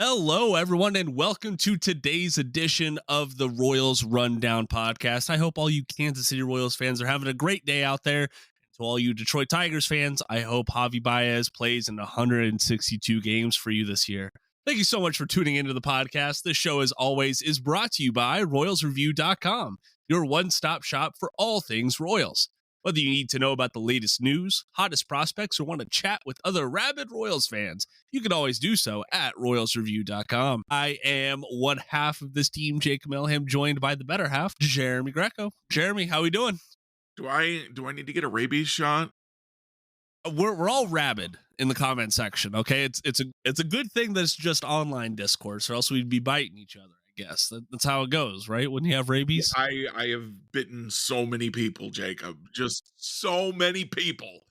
Hello, everyone, and welcome to today's edition of the Royals Rundown podcast. I hope all you Kansas City Royals fans are having a great day out there. To all you Detroit Tigers fans, I hope Javi Baez plays in 162 games for you this year. Thank you so much for tuning into the podcast. This show, as always, is brought to you by RoyalsReview.com, your one-stop shop for all things Royals. Whether you need to know about the latest news, hottest prospects, or want to chat with other rabid Royals fans, you can always do so at RoyalsReview.com. I am one half of this team, Jake Milham, joined by the better half, Jeremy Greco. Jeremy, how we doing? Do I need to get a rabies shot? We're all rabid in the comment section. Okay, it's a good thing that it's just online discourse, or else we'd be biting each other. I guess that's how it goes, right? When you have rabies. I have bitten so many people, Jacob. Just so many people.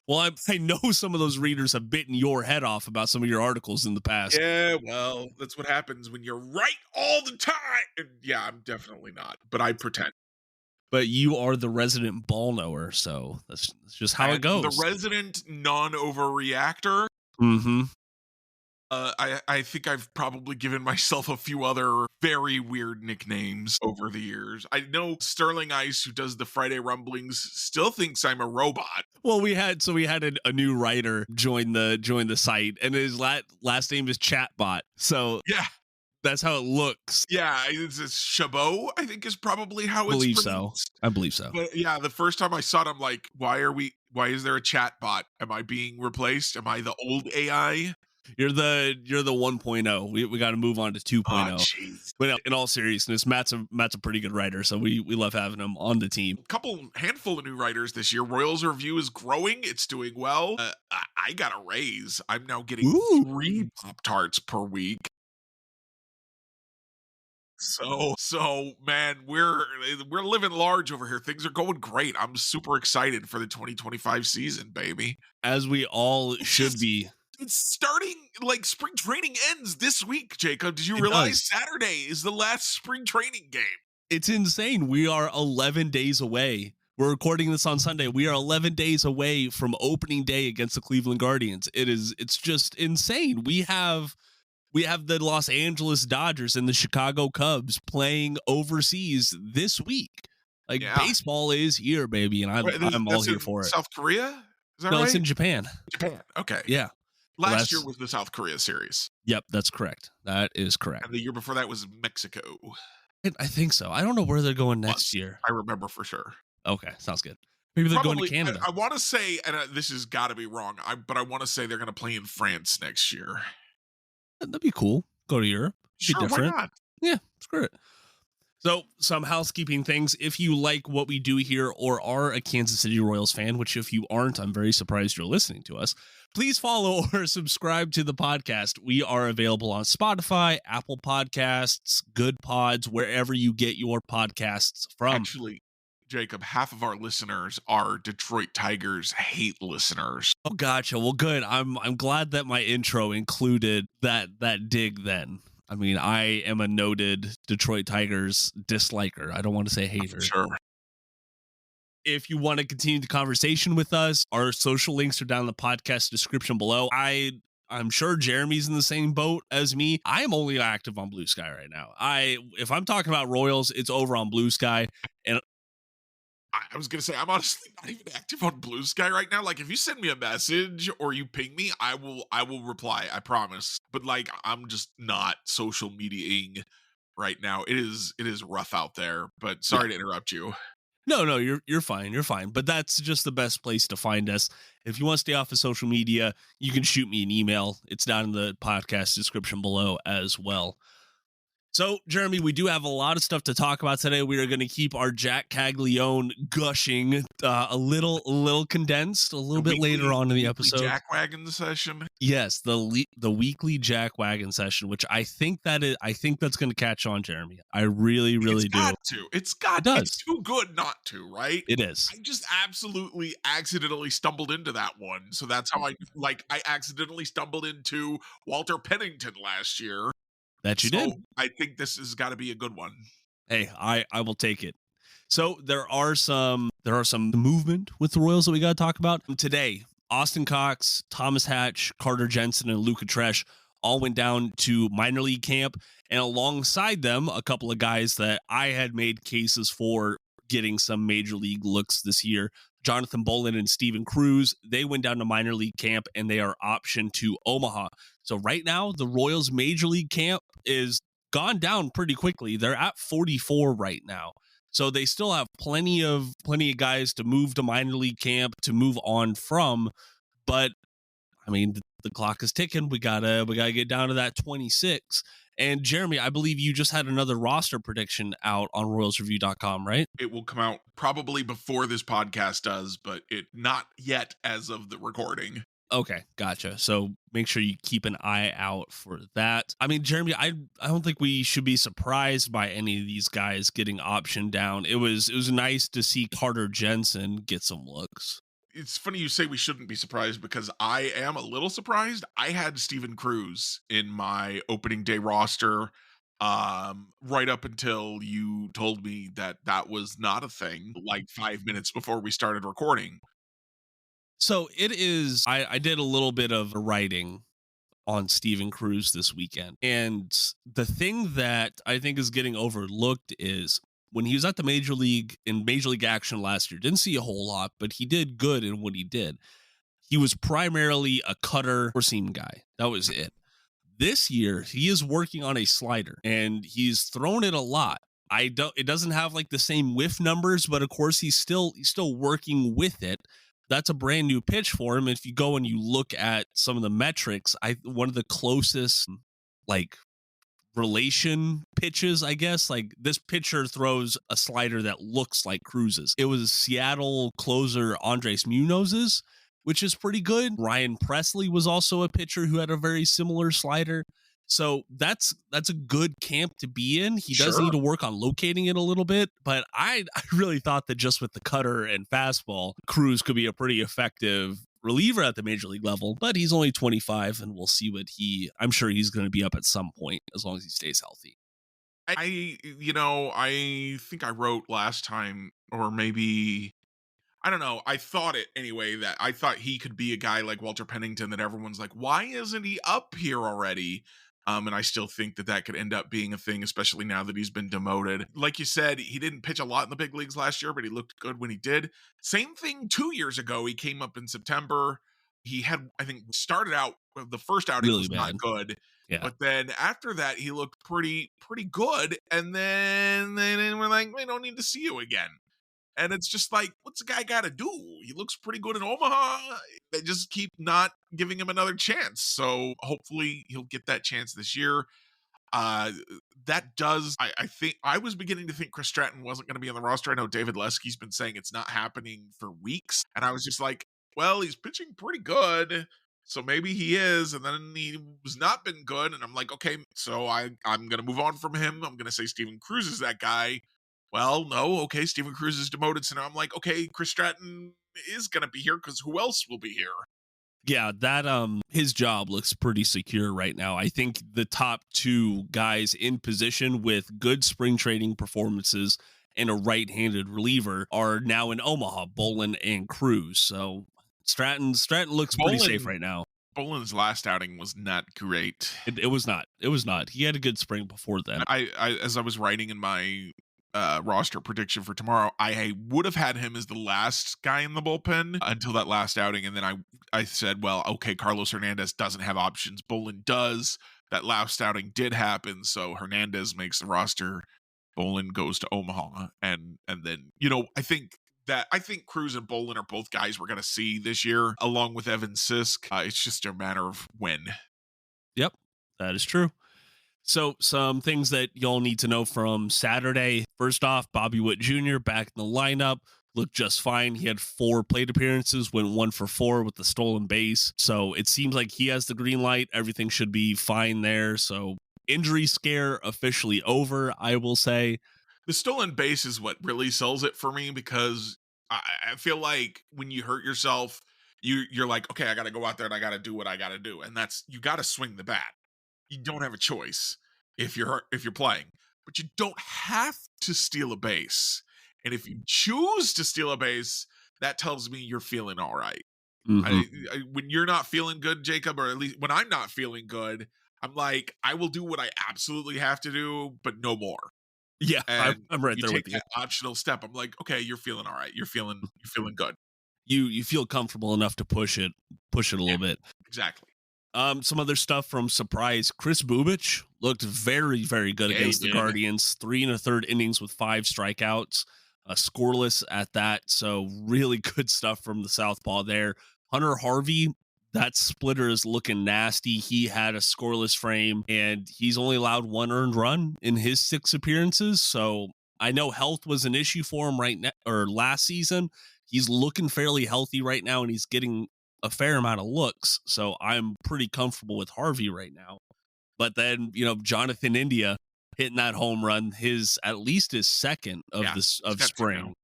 Well, I know some of those readers have bitten your head off about some of your articles in the past. Yeah, well, that's what happens when you're right all the time. Yeah, I'm definitely not, but I pretend. But you are the resident ball knower, so that's just how it goes. The resident non-overreactor. Mm-hmm. I think I've probably given myself a few other very weird nicknames over the years. I know Sterling Ice, who does the Friday Rumblings, still thinks I'm a robot. Well, we had a new writer join the site, and his last name is Chatbot. So yeah. That's how it looks. Yeah, it's Chabot, I think is probably how it's pronounced. I believe so. But yeah, the first time I saw it, I'm like, why is there a chat bot? Am I being replaced? Am I the old AI? You're the 1.0. We got to move on to 2.0. Oh, but in all seriousness, Matt's a pretty good writer, so we love having him on the team. Handful of new writers this year. Royals Review is growing. It's doing well. I got a raise. I'm now getting 3 Pop-Tarts per week. So man, we're living large over here. Things are going great. I'm super excited for the 2025 season, baby. As we all should be. It's starting, like, spring training ends this week, Jacob. Did you realize Saturday is the last spring training game? It's insane. We are 11 days away. We're recording this on Sunday. We are 11 days away from opening day against the Cleveland Guardians. It's just insane. We have the Los Angeles Dodgers and the Chicago Cubs playing overseas this week. Like, baseball is here, baby, and I'm all here for it. South Korea? Is that right? No, it's in Japan. Japan. Okay. Yeah. Last year was the South Korea series. Yep, that's correct. That is correct. And the year before that was Mexico. I think so. I don't know where they're going next year. I remember for sure. Okay, sounds good. Maybe they're going to Canada. I want to say, and this has got to be wrong, but I want to say they're going to play in France next year. That'd be cool. Go to Europe. Sure, why not? Yeah, screw it. So, some housekeeping things. If you like what we do here or are a Kansas City Royals fan, which if you aren't, I'm very surprised you're listening to us, please follow or subscribe to the podcast. We are available on Spotify, Apple Podcasts, Good Pods, wherever you get your podcasts from. Actually, Jacob, half of our listeners are Detroit Tigers hate listeners. Oh, gotcha. Well, good. I'm glad that my intro included that dig then. I mean, I am a noted Detroit Tigers disliker. I don't want to say hater. Sure. If you want to continue the conversation with us, our social links are down in the podcast description below. I'm sure Jeremy's in the same boat as me. I am only active on Blue Sky right now. If I'm talking about Royals, it's over on Blue Sky. And I was going to say, I'm honestly not even active on Blue Sky right now. Like, if you send me a message or you ping me, I will reply, I promise. But, like, I'm just not social mediaing right now. It is rough out there, but sorry to interrupt you. No, you're fine. You're fine. But that's just the best place to find us. If you want to stay off of social media, you can shoot me an email. It's down in the podcast description below as well. So, Jeremy, we do have a lot of stuff to talk about today. We are going to keep our Jack Caglione gushing a little condensed, a little bit later on in the episode. Jack Wagon session. Yes, the weekly Jack Wagon session, which I think that's going to catch on, Jeremy. I really do. It's got to. It's too good not to, right? It is. I just absolutely accidentally stumbled into that one. So that's how I accidentally stumbled into Walter Pennington last year. That you did. I think this has got to be a good one. Hey, I will take it. So there are some movement with the Royals that we got to talk about today. Austin Cox, Thomas Hatch, Carter Jensen, and Luca Tresh all went down to minor league camp. And alongside them, a couple of guys that I had made cases for getting some major league looks this year. Jonathan Bowlan and Steven Cruz, they went down to minor league camp and they are optioned to Omaha. So right now, the Royals major league camp is gone down pretty quickly. They're at 44 right now. So they still have plenty of guys to move to minor league camp to move on from. But I mean, the clock is ticking. We gotta get down to that 26. And Jeremy, I believe you just had another roster prediction out on RoyalsReview.com, right? It will come out probably before this podcast does, but it not yet as of the recording. Okay, gotcha. So make sure you keep an eye out for that. I mean, Jeremy, I don't think we should be surprised by any of these guys getting optioned down. It was nice to see Carter Jensen get some looks. It's funny you say we shouldn't be surprised because I am a little surprised. I had Steven Cruz in my opening day roster right up until you told me that was not a thing, like 5 minutes before we started recording. So it is, I did a little bit of writing on Steven Cruz this weekend. And the thing that I think is getting overlooked is when he was at the major league action last year, didn't see a whole lot, but he did good in what he did. He was primarily a cutter or seam guy. That was it. This year, he is working on a slider and he's thrown it a lot. It doesn't have like the same whiff numbers, but of course he's still working with it. That's a brand new pitch for him. If you go and you look at some of the metrics, one of the closest like relation pitches, I guess, like this pitcher throws a slider that looks like Cruz's. It was Seattle closer Andres Munoz's, which is pretty good. Ryan Presley was also a pitcher who had a very similar slider. So that's a good camp to be in. He does need to work on locating it a little bit, but I really thought that just with the cutter and fastball, Cruz could be a pretty effective reliever at the major league level, but he's only 25 and we'll see I'm sure he's going to be up at some point as long as he stays healthy. I think I wrote last time, or maybe, I don't know, I thought it anyway, that I thought he could be a guy like Walter Pennington that everyone's like, why isn't he up here already? And I still think that could end up being a thing, especially now that he's been demoted. Like you said, he didn't pitch a lot in the big leagues last year, but he looked good when he did. Same thing 2 years ago. He came up in September. He had, I think, started out, the first outing Really was bad. not good. Yeah. But then after that, he looked pretty good. And then we're like, we don't need to see you again. And it's just like, what's the guy got to do? He looks pretty good in Omaha. They just keep not giving him another chance. So hopefully he'll get that chance this year. I think I was beginning to think Chris Stratton wasn't going to be on the roster. I know David Lesky's been saying it's not happening for weeks. And I was just like, well, he's pitching pretty good, so maybe he is. And then he was not been good. And I'm like, okay, so I'm going to move on from him. I'm going to say Steven Cruz is that guy. Well, no, okay, Steven Cruz is demoted, so now I'm like, okay, Chris Stratton is going to be here because who else will be here? Yeah, that his job looks pretty secure right now. I think the top two guys in position with good spring training performances and a right-handed reliever are now in Omaha, Bowlan and Cruz. So Stratton looks pretty safe right now. Bowlan's last outing was not great. It was not. It was not. He had a good spring before then. I as I was writing in my roster prediction for tomorrow, I would have had him as the last guy in the bullpen until that last outing, and then I said, well, okay, Carlos Hernandez doesn't have options, Bowlan does. That last outing did happen, so Hernandez makes the roster, Bowlan goes to Omaha, and then I think Cruz and Bowlan are both guys we're going to see this year, along with Evan Sisk. It's just a matter of when. Yep, that is true. So some things that y'all need to know from Saturday. First off, Bobby Witt Jr. back in the lineup, looked just fine. He had 4 plate appearances, went 1 for 4 with the stolen base. So it seems like he has the green light. Everything should be fine there. So injury scare officially over, I will say. The stolen base is what really sells it for me, because I feel like when you hurt yourself, you're like, okay, I got to go out there and I got to do what I got to do. And that's, you got to swing the bat. You don't have a choice if you're playing, but you don't have to steal a base. And if you choose to steal a base, that tells me you're feeling all right. Mm-hmm. When you're not feeling good, Jacob, or at least when I'm not feeling good, I'm like, I will do what I absolutely have to do, but no more. Yeah, And I'm right you there take with you. that optional step. I'm like, okay, you're feeling all right. You're feeling good. You feel comfortable enough to push it a Yeah, little bit. exactly. Some other stuff from surprise. Chris Bubich looked very, very good Yeah, he against the did. Guardians. 3 1/3 innings with 5 strikeouts, scoreless at that. So really good stuff from the southpaw there. Hunter Harvey, that splitter is looking nasty. He had a scoreless frame, and he's only allowed 1 earned run in his 6 appearances. So I know health was an issue for him right now or last season. He's looking fairly healthy right now, and he's getting a fair amount of looks. So I'm pretty comfortable with Harvey right now. But then, Jonathan India hitting that home run, at least his second of Yeah, this he's of got two now. spring.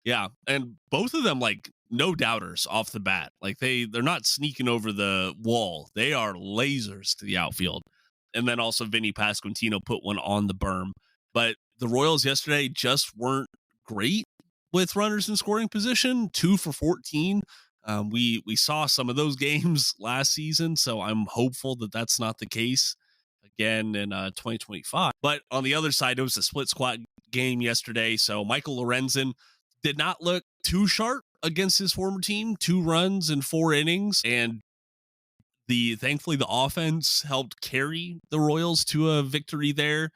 Yeah. And both of them, like, no doubters off the bat. Like they're not sneaking over the wall. They are lasers to the outfield. And then also Vinny Pasquantino put one on the berm. But the Royals yesterday just weren't great with runners in scoring position. 2 for 14. We saw some of those games last season, so I'm hopeful that that's not the case again in 2025. But on the other side, it was a split squad game yesterday, so Michael Lorenzen did not look too sharp against his former team. 2 runs in 4 innings, and thankfully the offense helped carry the Royals to a victory there.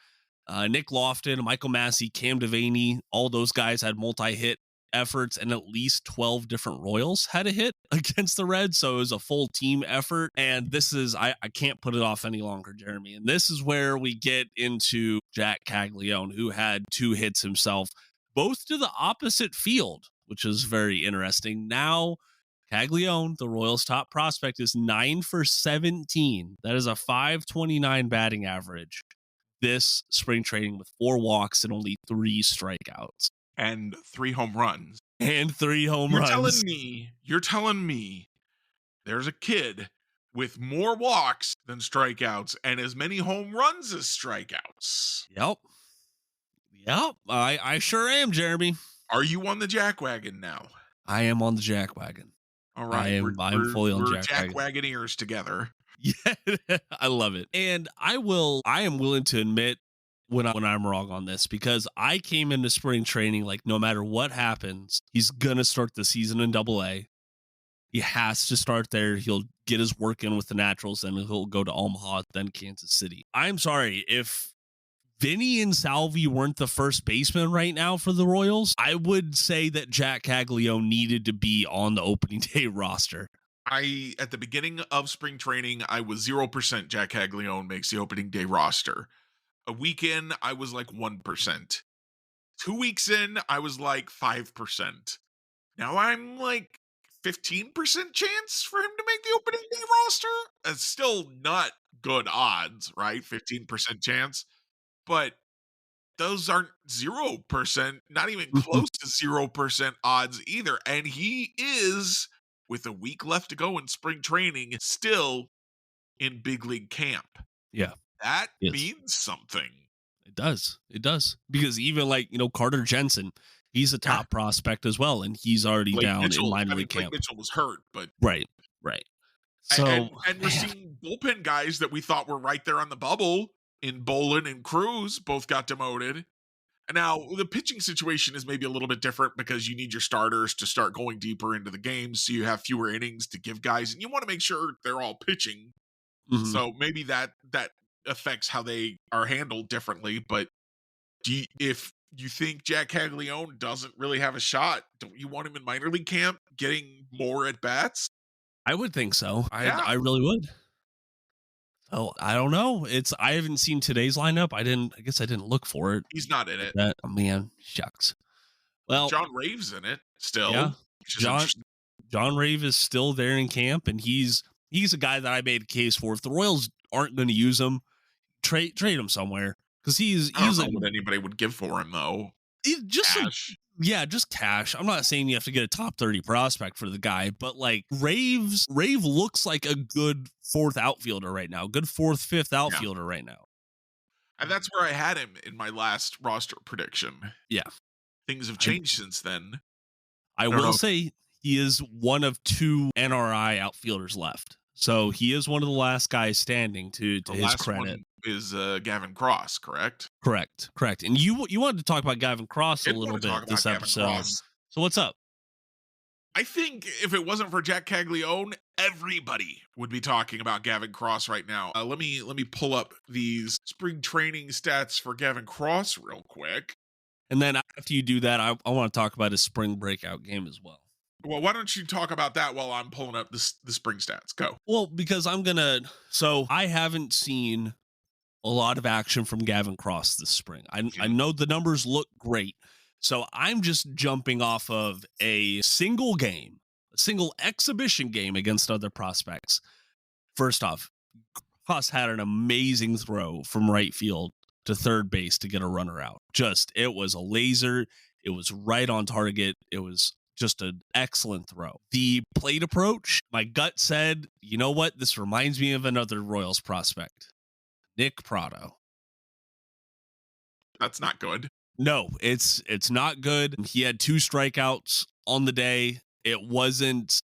Nick Lofton, Michael Massey, Cam Devaney, all those guys had multi-hit efforts, and at least 12 different Royals had a hit against the Reds. So it was a full team effort. And this is, I can't put it off any longer, Jeremy. And this is where we get into Jack Caglione, who had 2 hits himself, both to the opposite field, which is very interesting. Now, Caglione, the Royals' top prospect, is 9 for 17. That is a 529 batting average this spring training with 4 walks and only 3 strikeouts. And 3 home runs. And 3 home You're runs. telling me there's a kid with more walks than strikeouts and as many home runs as strikeouts. Yep. I sure am, Jeremy. Are you on the jack wagon now? I am on the jack wagon. All right, I'm fully on we're jack wagon. Wagoneers together. Yeah, I love it. And I am willing to admit when I'm wrong on this, because I came into spring training like no matter what happens, he's going to start the season in AA. He has to start there. He'll get his work in with the Naturals, and he'll go to Omaha, then Kansas City. I'm sorry if Vinny and Salvi weren't the first baseman right now for the Royals. I would say that Jack Caglione needed to be on the opening day roster. At the beginning of spring training, I was 0% Jack Caglione makes the opening day roster. A week in, I was like 1%. 2 weeks in, I was like 5%. Now I'm like 15% chance for him to make the opening day roster. It's still not good odds, right? 15% chance. But those aren't 0%, not even close to 0% odds either. And he is, with a week left to go in spring training, still in big league camp. Yeah. That means something. It does. Because even like, Carter Jensen, he's a top prospect as well, and he's already Blake down Mitchell, in minor league Blake camp. Mitchell was hurt, but Right. So and we're seeing bullpen guys that we thought were right there on the bubble in Bowlan and Cruz both got demoted. And now the pitching situation is maybe a little bit different because you need your starters to start going deeper into the games, so you have fewer innings to give guys, and you want to make sure they're all pitching. Mhm. So maybe that affects how they are handled differently. But if you think Jack Caglione doesn't really have a shot, don't you want him in minor league camp getting more at bats? I would think so. Yeah. I really would. Oh, I don't know. I haven't seen today's lineup. I guess I didn't look for it. He's not in it. Oh, man, shucks. Well, John Rave's in it still. Yeah. Which is John Rave is still there in camp, and he's a guy that I made a case for. If the Royals aren't going to use him, trade him somewhere, because he's I don't know like what anybody would give for him though. Just Cash. just cash. I'm not saying you have to get a top 30 prospect for the guy, but like Rave looks like a good 4th outfielder right now, good 4th, 5th outfielder right now. And that's where I had him in my last roster prediction. Yeah. Things have changed since then. I will say he is one of 2 NRI outfielders left. So he is one of the last guys standing to The his last credit. one is Gavin Cross, correct? Correct. And you wanted to talk about Gavin Cross a Did little want to talk bit about this Gavin episode. Cross. So what's up? I think if it wasn't for Jack Caglione, everybody would be talking about Gavin Cross right now. Let me pull up these spring training stats for Gavin Cross real quick. And then after you do that, I want to talk about his spring breakout game as well. Well, why don't you talk about that while I'm pulling up the spring stats? Go. Well, because I haven't seen a lot of action from Gavin Cross this spring. I know the numbers look great. So I'm just jumping off of a single exhibition game against other prospects. First off, Cross had an amazing throw from right field to third base to get a runner out. It was a laser. It was right on target. It was just an excellent throw. The plate approach, my gut said, you know what? This reminds me of another Royals prospect, Nick Prado. That's not good. No, it's not good. He had 2 strikeouts on the day. It wasn't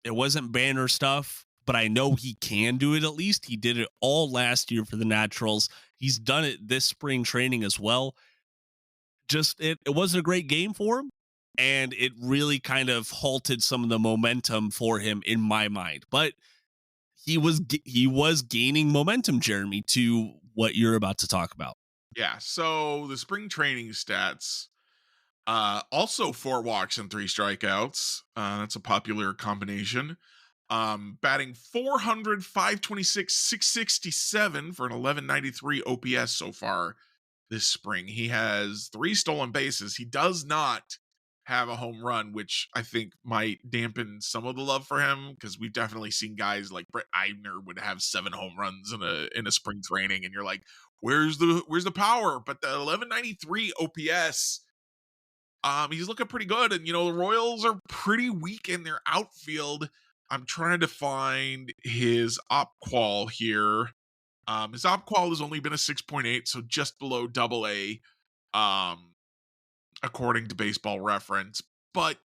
banner stuff, but I know he can do it at least. He did it all last year for the Naturals. He's done it this spring training as well. It wasn't a great game for him, and it really kind of halted some of the momentum for him in my mind. But he was gaining momentum, Jeremy, to what you're about to talk about. Yeah, so the spring training stats, also 4 walks and 3 strikeouts. That's a popular combination. Batting 400, 526, 667 for an 1193 OPS so far this spring. He has 3 stolen bases. He does not have a home run, which I think might dampen some of the love for him, because we've definitely seen guys like Brett Eibner would have 7 home runs in a spring training, and you're like, where's the power? But the 1193 OPS, he's looking pretty good. And the Royals are pretty weak in their outfield. I'm trying to find his op qual here. His op qual has only been a 6.8, so just below AA. According to Baseball Reference, but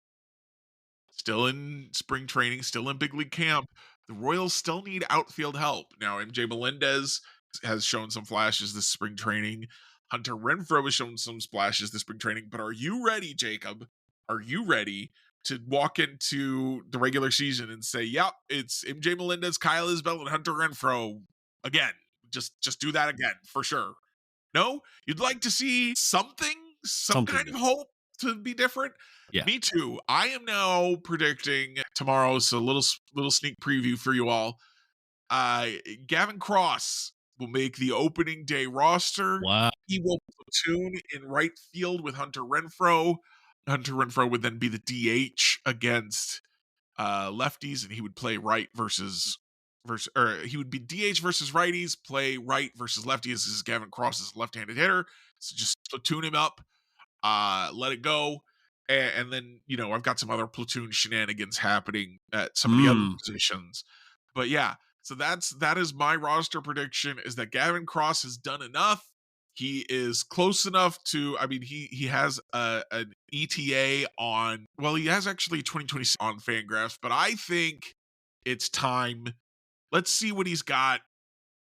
still in spring training, still in big league camp, the Royals still need outfield help. Now, MJ Melendez has shown some flashes this spring training. Hunter Renfroe has shown some splashes this spring training, but are you ready, Jacob? Are you ready to walk into the regular season and say, yep, it's MJ Melendez, Kyle Isbell, and Hunter Renfroe again? Just do that again, for sure. No? You'd like to see some kind of hope to be different? Yeah. Me too. I am now predicting tomorrow, so a little sneak preview for you all. Gavin Cross will make the opening day roster. Wow. He will platoon in right field with Hunter Renfroe. Hunter Renfroe would then be the DH against lefties, and he would play right or he would be DH versus righties, play right versus lefties. This is Gavin Cross is a left-handed hitter, so just platoon him up, let it go, and then I've got some other platoon shenanigans happening at some of the other positions. But yeah, so that is my roster prediction, is that Gavin Cross has done enough. He is close enough to, he has an ETA on, well, he has actually 2026 on Fangraphs, but I think it's time. Let's see what he's got.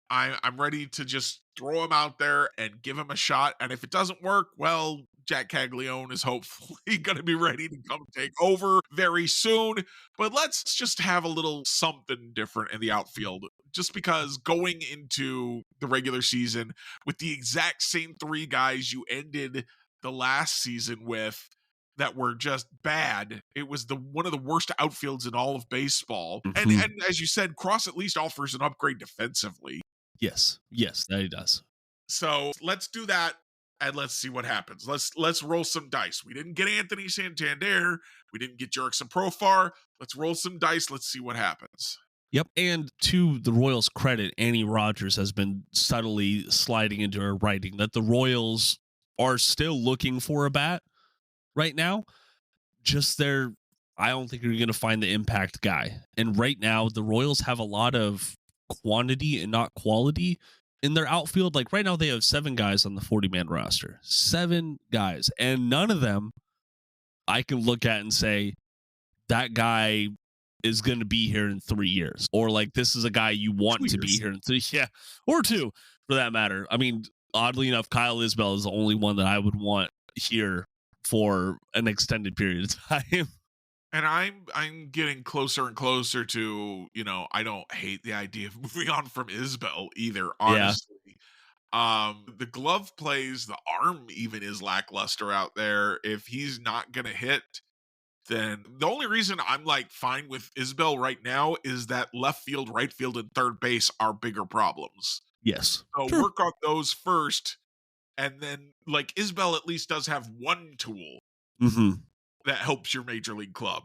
I'm ready to just throw him out there and give him a shot. And if it doesn't work, well, Jack Caglione is hopefully going to be ready to come take over very soon. But let's just have a little something different in the outfield. Just because going into the regular season with the exact same 3 guys you ended the last season with that were just bad. It was one of the worst outfields in all of baseball. Mm-hmm. And as you said, Cross at least offers an upgrade defensively. Yes, that he does. So let's do that, and let's see what happens. Let's roll some dice. We didn't get Anthony Santander. We didn't get Jurickson Profar. Let's roll some dice. Let's see what happens. Yep. And to the Royals' credit, Annie Rogers has been subtly sliding into her writing that the Royals are still looking for a bat right now. I don't think you're going to find the impact guy. And right now, the Royals have a lot of quantity and not quality in their outfield. Like right now, they have 7 guys on the 40-man roster. 7 guys. And none of them I can look at and say, that guy is going to be here in 3 years, or like this is a guy you want to be here in 3, yeah, or 2 for that matter. I mean, oddly enough, Kyle Isbell is the only one that I would want here for an extended period of time. And I'm getting closer and closer to, I don't hate the idea of moving on from Isbell either, Yeah. honestly. The glove plays, the arm even is lackluster out there. If he's not gonna hit, then the only reason I'm like fine with Isbell right now is that left field, right field, and third base are bigger problems. Yes. So True. work on those first, and then like Isbell at least does have one tool that helps your major league club.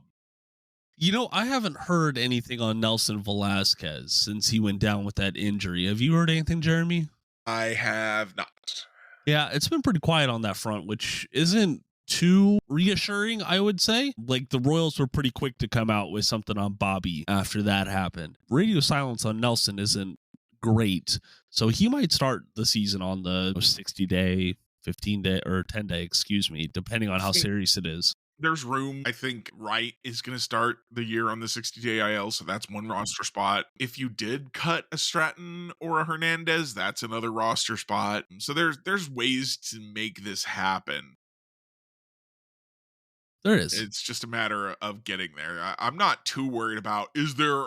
I haven't heard anything on Nelson Velasquez since he went down with that injury. Have you heard anything, Jeremy? I have not. Yeah, it's been pretty quiet on that front, which isn't too reassuring, I would say. Like the Royals were pretty quick to come out with something on Bobby after that happened. Radio silence on Nelson isn't great. So he might start the season on the 60-day, 15-day, or 10-day, excuse me, depending on how serious it is. There's room. I think Wright is going to start the year on the 60-day IL, so that's one roster spot. If you did cut a Stratton or a Hernandez, that's another roster spot. So there's ways to make this happen. There is. It's just a matter of getting there. I'm not too worried about is there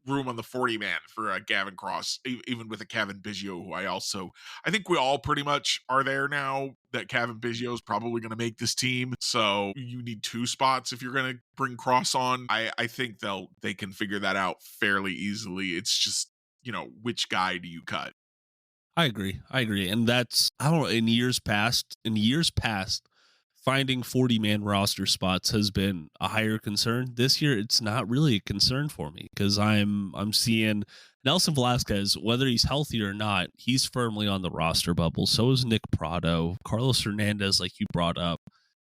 room on the 40 man for Gavin Cross, even with a Kevin Biggio, who I think we all pretty much are there now that Kevin Biggio is probably going to make this team. So you need 2 spots if you're going to bring Cross on. I think they can figure that out fairly easily. It's just, which guy do you cut? I agree. And that's, I don't know, in years past, finding 40-man roster spots has been a higher concern. This year, it's not really a concern for me because I'm seeing Nelson Velasquez, whether he's healthy or not, he's firmly on the roster bubble. So is Nick Prado, Carlos Hernandez, like you brought up.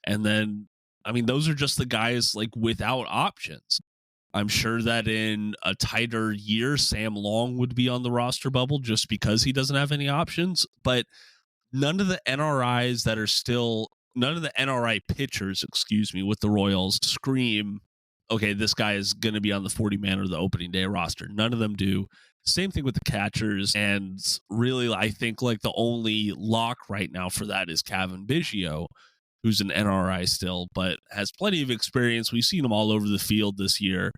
And then, I mean, those are just the guys like without options. I'm sure that in a tighter year, Sam Long would be on the roster bubble just because he doesn't have any options. But none of the NRI pitchers, with the Royals scream, okay, this guy is going to be on the 40-man or the opening day roster. None of them do. Same thing with the catchers. And really, I think like the only lock right now for that is Kevin Biggio, who's an NRI still, but has plenty of experience. We've seen him all over the field this year.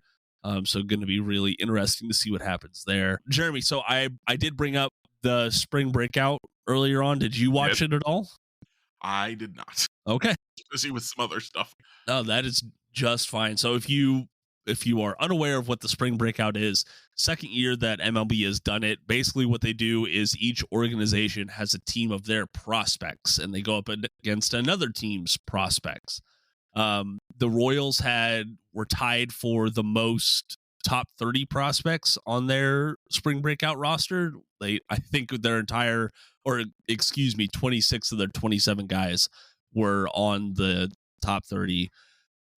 So going to be really interesting to see what happens there. Jeremy, so I did bring up the spring breakout earlier on. Did you watch it at all? I did not. Okay. Busy with some other stuff. No, that is just fine. So if you are unaware of what the spring breakout is, second year that MLB has done it, basically what they do is each organization has a team of their prospects and they go up against another team's prospects. The Royals were tied for the most top 30 prospects on their spring breakout roster. I think 26 of their 27 guys were on the top 30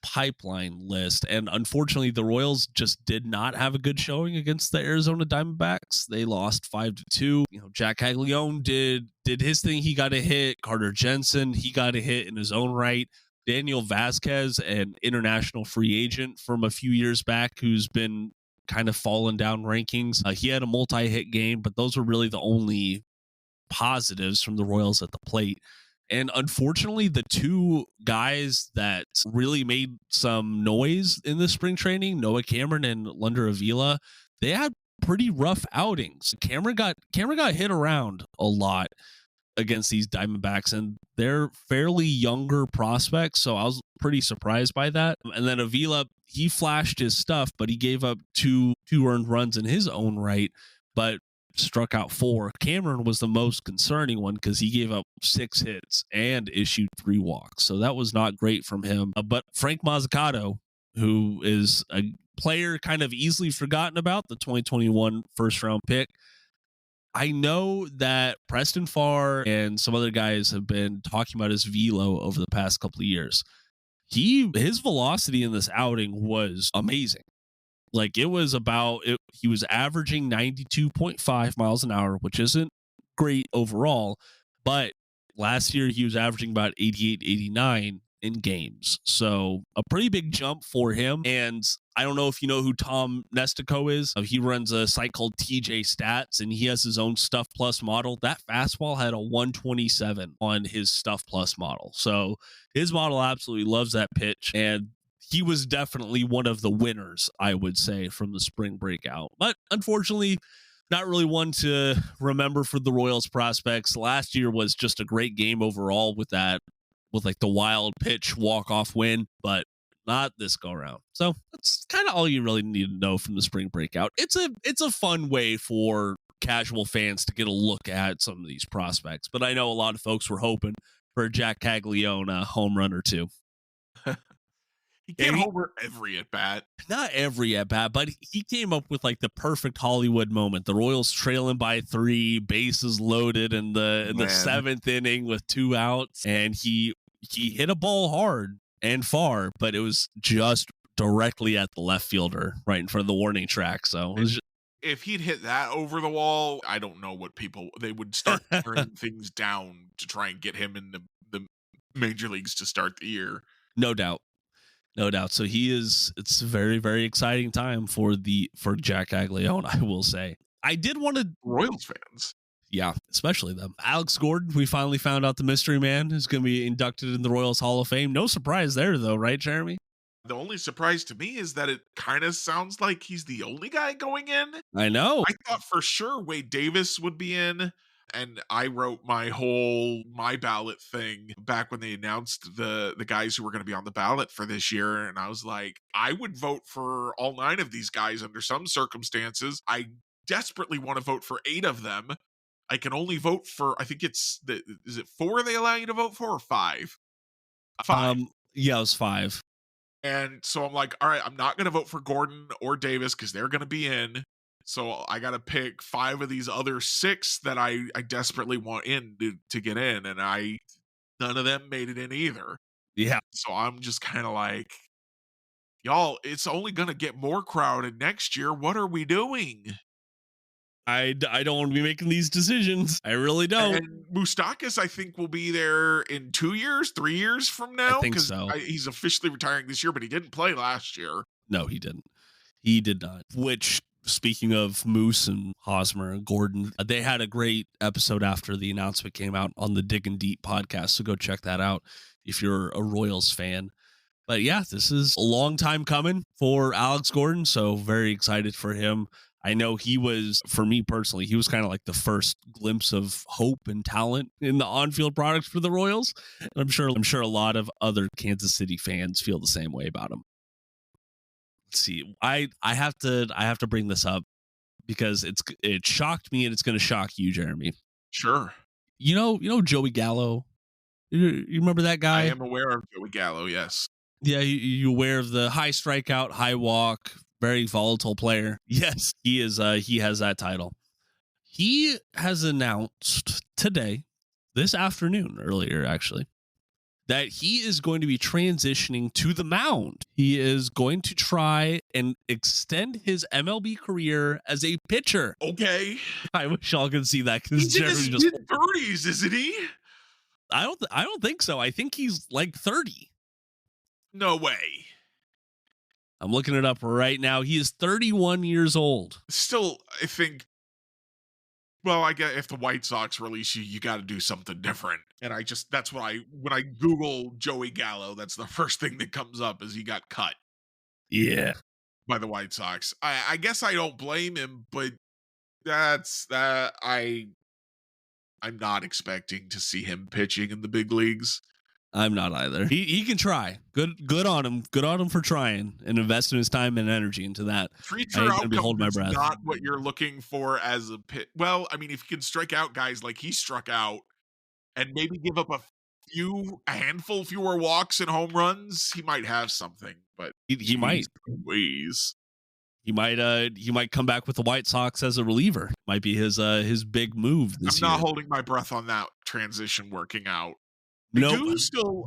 pipeline list. And unfortunately, the Royals just did not have a good showing against the Arizona Diamondbacks. They lost 5-2. Jack Caglione did his thing. He got a hit. Carter Jensen, he got a hit in his own right. Daniel Vasquez, an international free agent from a few years back who's been kind of fallen down rankings. He had a multi-hit game, but those were really the only positives from the Royals at the plate. And unfortunately, the 2 guys that really made some noise in the spring training, Noah Cameron and Lunder Avila, they had pretty rough outings. Cameron got hit around a lot against these Diamondbacks, and they're fairly younger prospects, so I was pretty surprised by that. And then Avila, he flashed his stuff, but he gave up two earned runs in his own right, but struck out 4. Cameron was the most concerning one because he gave up 6 hits and issued 3 walks. So that was not great from him. But Frank Mazzucato, who is a player kind of easily forgotten about, the 2021 first round pick. I know that Preston Farr and some other guys have been talking about his velo over the past couple of years. His velocity in this outing was amazing. Like he was averaging 92.5 miles an hour, which isn't great overall, but last year he was averaging about 88, 89 in games. So a pretty big jump for him. And I don't know if you know who Tom Nestico is. He runs a site called TJ Stats, and he has his own Stuff Plus model. That fastball had a 127 on his Stuff Plus model. So his model absolutely loves that pitch, and he was definitely one of the winners, I would say, from the spring breakout. But unfortunately, not really one to remember for the Royals prospects. Last year was just a great game overall with like the wild pitch walk-off win, but not this go around. So that's kind of all you really need to know from the spring breakout. It's a fun way for casual fans to get a look at some of these prospects, but I know a lot of folks were hoping for a Jack Caglione home run or two. He can't homer every at bat. Not every at bat, but he came up with like the perfect Hollywood moment. The Royals trailing by 3, bases loaded in the 7th inning with 2 outs, and he hit a ball hard and far, but it was just directly at the left fielder, right in front of the warning track. So it was just, if he'd hit that over the wall, I don't know what they would start turning things down to try and get him in the major leagues to start the year. No doubt. So it's a very, very exciting time for Jack Caglione, I will say. I did want to Royals fans. Yeah, especially them. Alex Gordon, we finally found out the mystery man is going to be inducted in the Royals Hall of Fame. No surprise there, though, right, Jeremy? The only surprise to me is that it kind of sounds like he's the only guy going in. I know. I thought for sure Wade Davis would be in. And I wrote my ballot thing back when they announced the guys who were going to be on the ballot for this year. And I was like, I would vote for all 9 of these guys under some circumstances. I desperately want to vote for 8 of them. I can only vote for, I think is it 4 they allow you to vote for, or 5? 5. Yeah, it was 5. And so I'm like, all right, I'm not going to vote for Gordon or Davis because they're going to be in. So I got to pick 5 of these other 6 that I desperately want in to get in. And none of them made it in either. Yeah. So I'm just kind of like, y'all, it's only going to get more crowded next year. What are we doing? I don't want to be making these decisions. I really don't. And Moustakas, I think, will be there in 2 years, 3 years from now. I think so. He's officially retiring this year, but he didn't play last year. No, he didn't. He did not. Which, speaking of Moose and Hosmer and Gordon, they had a great episode after the announcement came out on the Diggin' Deep podcast. So go check that out if you're a Royals fan. But yeah, this is a long time coming for Alex Gordon. So very excited for him. I know he was, for me personally, he was kind of like the first glimpse of hope and talent in the on-field products for the Royals. And I'm sure a lot of other Kansas City fans feel the same way about him. Let's see. I have to bring this up because it shocked me and it's going to shock you, Jeremy. Sure. You know Joey Gallo? You remember that guy? I am aware of Joey Gallo, yes. Yeah, you aware of the high strikeout, high walk, very volatile player? Yes, he is. He has that title. He has announced today, this afternoon, earlier actually, that he is going to be transitioning to the mound. He is going to try and extend his MLB career as a pitcher. Okay. I wish y'all could see that. He's in his mid-30s, isn't he? I don't think so. I think he's like 30. No way. I'm looking it up right now. He is 31 years old. Still, I think, well, I guess if the White Sox release you, you got to do something different. And that's what when I Google Joey Gallo, that's the first thing that comes up is he got cut. Yeah. By the White Sox. I guess I don't blame him, but I'm not expecting to see him pitching in the big leagues. I'm not either. He can try. Good on him. Good on him for trying and investing his time and energy into that. Future outcome is not what you're looking for as a pit. Well, I mean, if you can strike out guys like he struck out and maybe give up a handful fewer walks and home runs, he might have something. But he might. Ways. He might come back with the White Sox as a reliever. Might be his big move this year. I'm not holding my breath on that transition working out. Nope.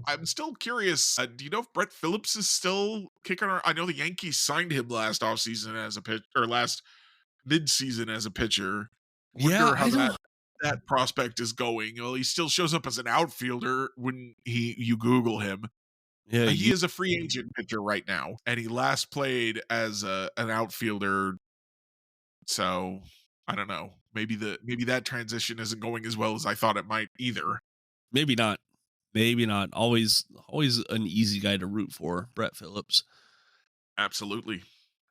I'm still curious. Do you know if Brett Phillips is still kicking around? I know the Yankees signed him last offseason as a pitcher, or last midseason as a pitcher. Wonder how that prospect is going. Well, he still shows up as an outfielder when you Google him. Yeah, He is a free agent pitcher right now, and he last played as an outfielder. So I don't know. Maybe that transition isn't going as well as I thought it might either. maybe not. Maybe not. Always an easy guy to root for, Brett Phillips. Absolutely.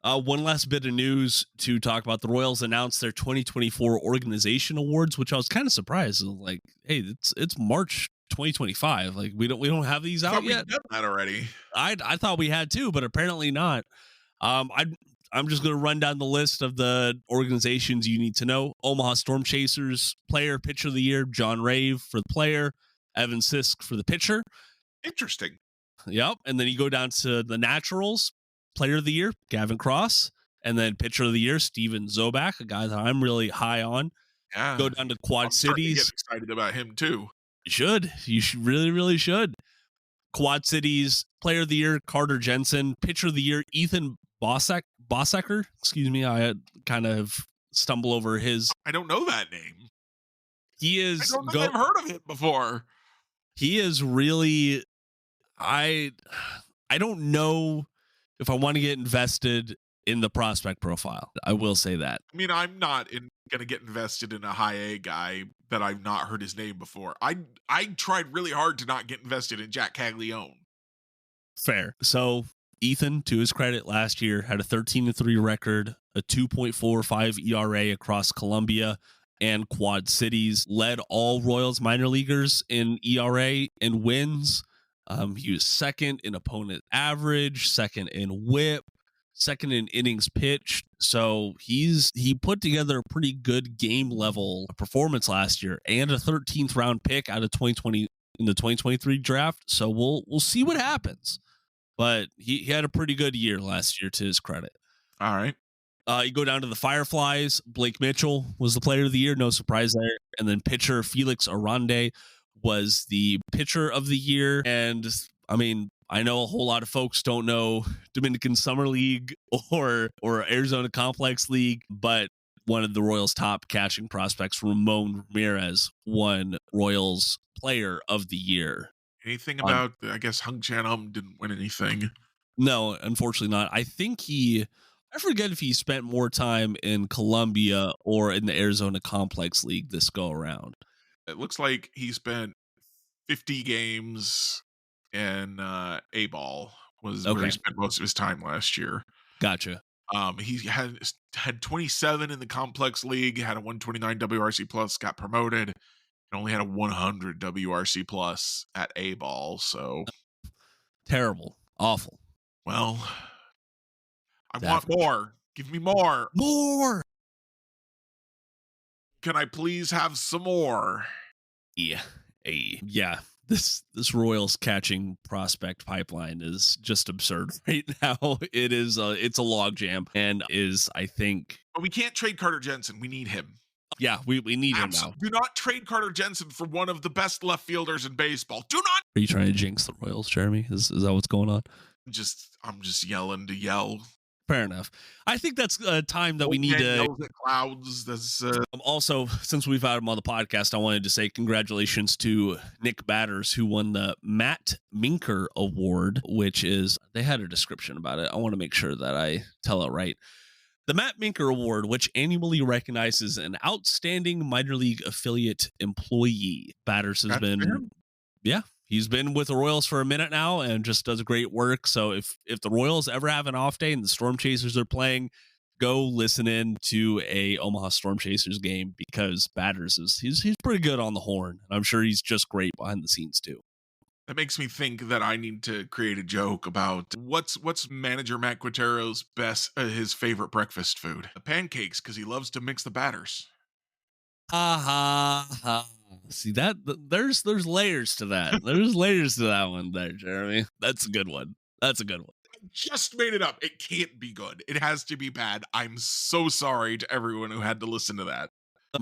One last bit of news to talk about. The Royals announced their 2024 organization awards, which I was kind of surprised. Like, hey, it's March 2025. Like we don't have these I out thought we'd yet. done that already. I thought we had too, but apparently not. I'm just going to run down the list of the organizations you need to know. Omaha Storm Chasers player pitcher of the year, John Rave for the player, Evan Sisk for the pitcher. Interesting. Yep. And then you go down to the Naturals player of the year, Gavin Cross, and then pitcher of the year, Steven Zobak, a guy that I'm really high on. Yeah. Go down to Quad I'm starting to get Cities. excited about him too. You should really should. Quad Cities player of the year, Carter Jensen, pitcher of the year, Ethan Bossecker. Excuse me, I kind of stumble over his. I don't know that name. He is. I don't think I've heard of him before. He is really. I don't know if I want to get invested in the prospect profile. I will say that. I mean, I'm not going to get invested in a high A guy that I've not heard his name before. I tried really hard to not get invested in Jack Caglione. Fair. So Ethan, to his credit, last year had a 13-3 record, a 2.45 ERA across Columbia and Quad Cities, led all Royals minor leaguers in ERA and wins. He was second in opponent average, second in whip, second in innings pitched. So he put together a pretty good game level performance last year and a 13th round pick out of 2020 in the 2023 draft. So we'll see what happens. But he had a pretty good year last year, to his credit. All right. You go down to the Fireflies. Blake Mitchell was the player of the year. No surprise there. And then pitcher Felix Arande was the pitcher of the year. And I mean, I know a whole lot of folks don't know Dominican Summer League or Arizona Complex League, but one of the Royals' top catching prospects, Ramon Ramirez, won Royals Player of the Year. Anything about, I guess, Hung Chan didn't win anything. No, unfortunately not. I think I forget if he spent more time in Columbia or in the Arizona Complex League this go around. It looks like he spent 50 games in A-ball was where he spent most of his time last year. Gotcha. He had 27 in the Complex League, had a 129 WRC plus, got promoted, and only had a 100 WRC plus at A-ball. So terrible, awful. Well, I want more. Give me more. More. Can I please have some more? Yeah. Yeah. This Royals catching prospect pipeline is just absurd right now. It's a logjam and is, I think. But we can't trade Carter Jensen. We need him. Yeah, we need him now. Do not trade Carter Jensen for one of the best left fielders in baseball. Do not. Are you trying to jinx the Royals, Jeremy? Is that what's going on? I'm just yelling to yell. Fair enough. I think that's a time that we need to. Clouds. That's also, since we've had him on the podcast, I wanted to say congratulations to Nick Batters, who won the Matt Minker Award, which is, they had a description about it. I want to make sure that I tell it right. The Matt Minker Award, which annually recognizes an outstanding minor league affiliate employee. Batters has been, he's been with the Royals for a minute now and just does great work. So if the Royals ever have an off day and the Storm Chasers are playing, go listen in to a Omaha Storm Chasers game, because Batters he's pretty good on the horn. I'm sure he's just great behind the scenes too. That makes me think that I need to create a joke about what's manager Matt Quintero's his favorite breakfast food. Pancakes, because he loves to mix the batters. See that there's layers to that. There's layers to that one there, Jeremy. That's a good one. I just made it up. It can't be good. It has to be bad. I'm so sorry to everyone who had to listen to that.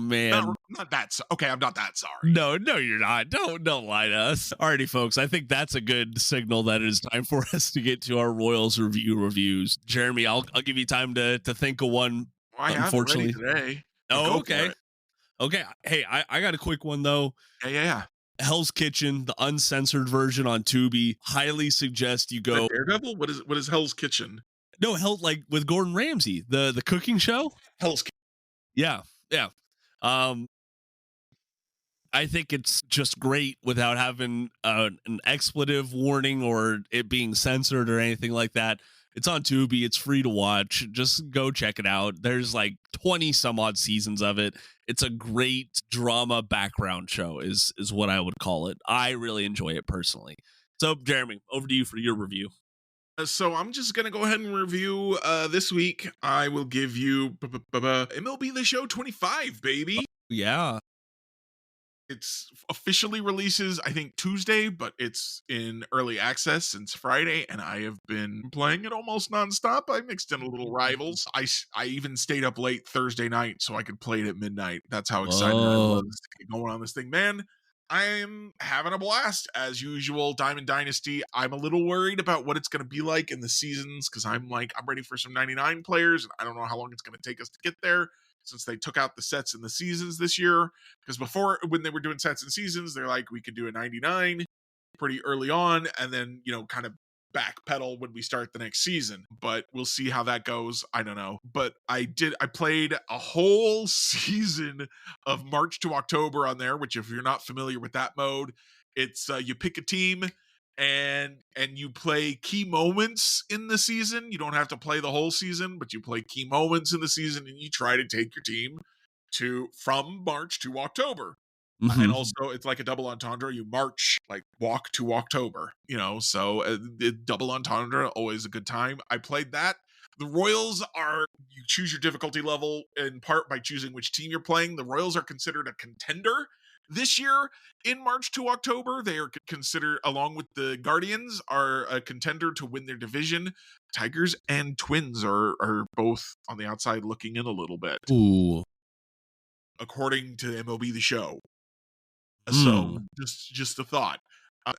Man, not that. Okay, I'm not that sorry. No, you're not. Don't lie to us. Alrighty, folks. I think that's a good signal that it is time for us to get to our Royals reviews. Jeremy, I'll give you time to think of one. Unfortunately, today. Oh, okay. Okay. Hey, I got a quick one though. Yeah. Hell's Kitchen, the uncensored version on Tubi. Highly suggest you go. Daredevil? What is Hell's Kitchen? No, Hell, like with Gordon Ramsay, the cooking show. Hell's Kitchen. Yeah, yeah. Um, I think it's just great without having an expletive warning or it being censored or anything like that. It's on Tubi. It's free to watch. Just go check it out. There's like 20 some odd seasons of it. It's a great drama background show is what I would call it. I really enjoy it personally. So, Jeremy, over to you for your review. So I'm just gonna go ahead and review this week. I will give you MLB The Show 25, baby. Yeah. It's officially releases, I think, Tuesday, but it's in early access since Friday, and I have been playing it almost nonstop. I mixed in a little Rivals. I even stayed up late Thursday night so I could play it at midnight. That's how excited I was to get going on this thing, man. I am having a blast as usual. Diamond Dynasty. I'm a little worried about what it's going to be like in the seasons because I'm ready for some 99 players, and I don't know how long it's going to take us to get there since they took out the sets and the seasons this year. Because before, when they were doing sets and seasons, they're like, we could do a 99 pretty early on and then, kind of backpedal when we start the next season. But we'll see how that goes. I don't know. But I played a whole season of March to October on there, which if you're not familiar with that mode, it's you pick a team and you play key moments in the season. You don't have to play the whole season, but you play key moments in the season and you try to take your team from March to October. Mm-hmm. And also it's like a double entendre. You march, walk to October, so double entendre, always a good time. I played that. The Royals you choose your difficulty level in part by choosing which team you're playing. The Royals are considered a contender this year in March to October. They are considered, along with the Guardians, are a contender to win their division. Tigers and Twins are both on the outside looking in a little bit. Ooh. According to MLB The Show. So just a thought.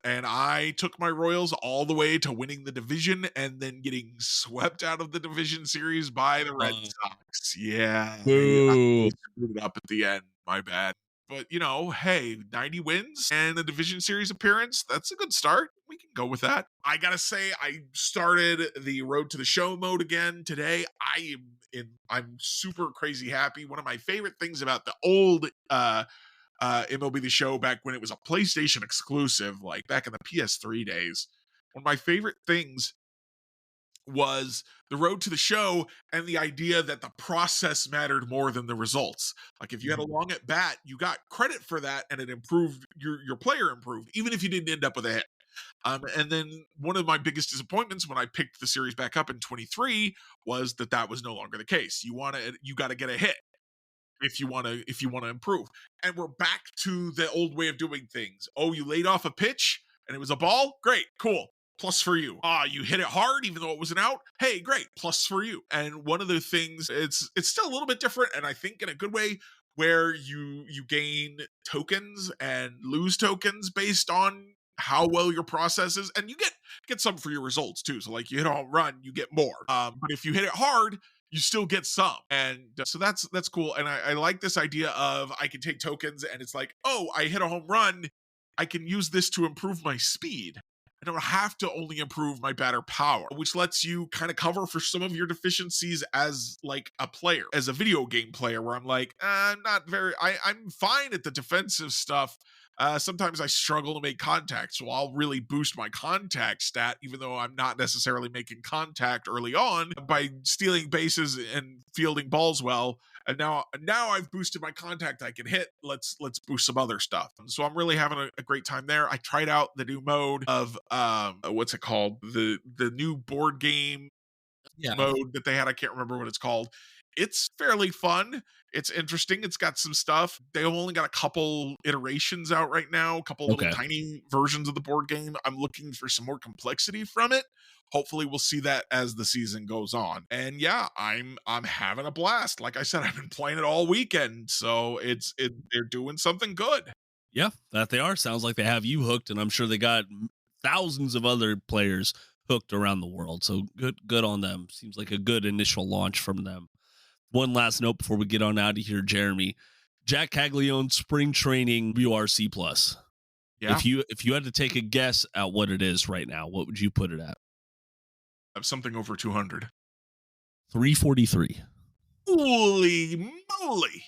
And I took my Royals all the way to winning the division and then getting swept out of the division series by the Red Sox. Yeah. I screwed it up at the end. My bad. But, hey, 90 wins and a division series appearance, that's a good start. We can go with that. I got to say, I started the Road to the Show mode again today. I'm super crazy happy. One of my favorite things about the old MLB The Show back when it was a PlayStation exclusive, like back in the PS3 days, one of my favorite things was the Road to the Show and the idea that the process mattered more than the results. Like if you had a long at bat, you got credit for that and it improved, your player improved, even if you didn't end up with a hit. And then one of my biggest disappointments when I picked the series back up in 23 was that was no longer the case. You got to get a hit if you want to improve. And we're back to the old way of doing things. Oh, you laid off a pitch and it was a ball? Great, cool. Plus for you. You hit it hard even though it was an out? Hey, great. Plus for you. And one of the things, it's still a little bit different, and I think in a good way, where you gain tokens and lose tokens based on how well your process is, and you get some for your results too. So like you hit a home run, you get more. But if you hit it hard, you still get some. And so that's cool. And I like this idea of I can take tokens and it's like, oh, I hit a home run. I can use this to improve my speed. I don't have to only improve my batter power, which lets you kind of cover for some of your deficiencies as like a player, as a video game player, where I'm like, I'm fine at the defensive stuff. Sometimes I struggle to make contact, so I'll really boost my contact stat, even though I'm not necessarily making contact early on, by stealing bases and fielding balls well. And now I've boosted my contact I can hit. Let's boost some other stuff. And so I'm really having a great time there. I tried out the new mode of what's it called? The new board game mode that they had. I can't remember what it's called. It's fairly fun. It's interesting. It's got some stuff. They've only got a couple iterations out right now, a couple little tiny versions of the board game. I'm looking for some more complexity from it. Hopefully we'll see that as the season goes on. And yeah, I'm having a blast. Like I said, I've been playing it all weekend. So they're doing something good. Yeah, that they are. Sounds like they have you hooked, and I'm sure they got thousands of other players hooked around the world. So good on them. Seems like a good initial launch from them. One last note before we get on out of here, Jeremy. Jack Caglione spring training WRC+. Yeah. If you had to take a guess at what it is right now, what would you put it at? I have something over 200. 343. Holy moly.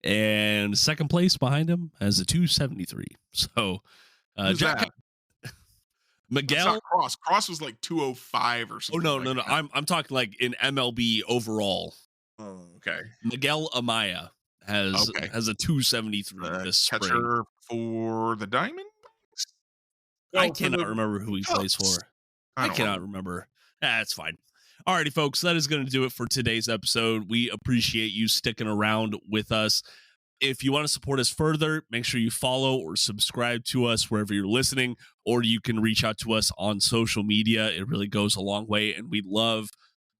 And second place behind him has a 273. So Who's Jack that? That's Miguel. not Cross. Cross was like 205 or Oh something. no, like no, no. that. I'm talking like in MLB overall. Oh, okay. Miguel Amaya has a 273 this spring. Catcher for the Diamondbacks? I cannot remember who he plays for. I cannot remember. That's fine. Alrighty, folks, that is going to do it for today's episode. We appreciate you sticking around with us. If you want to support us further, make sure you follow or subscribe to us wherever you're listening, or you can reach out to us on social media. It really goes a long way, and we love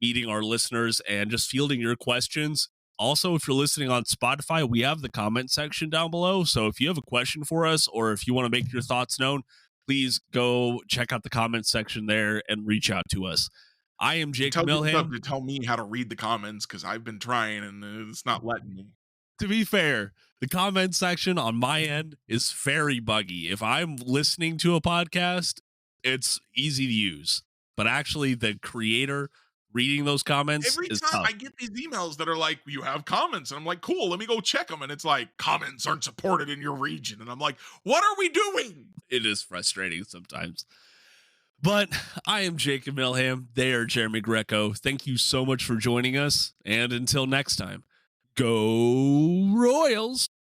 meeting our listeners and just fielding your questions. Also, if you're listening on Spotify, we have the comment section down below. So if you have a question for us, or if you want to make your thoughts known, please go check out the comment section there and reach out to us. I am Jake Milham. To tell me how to read the comments because I've been trying and it's not letting me. To be fair, the comment section on my end is very buggy. If I'm listening to a podcast, it's easy to use. But actually, the creator reading those comments every is time tough. I get these emails that are like, you have comments, and I'm like, cool, let me go check them, and it's like, comments aren't supported in your region, and I'm like, what are we doing? It is frustrating sometimes. But I am Jacob Milham. They are Jeremy Greco. Thank you so much for joining us, and until next time, go Royals!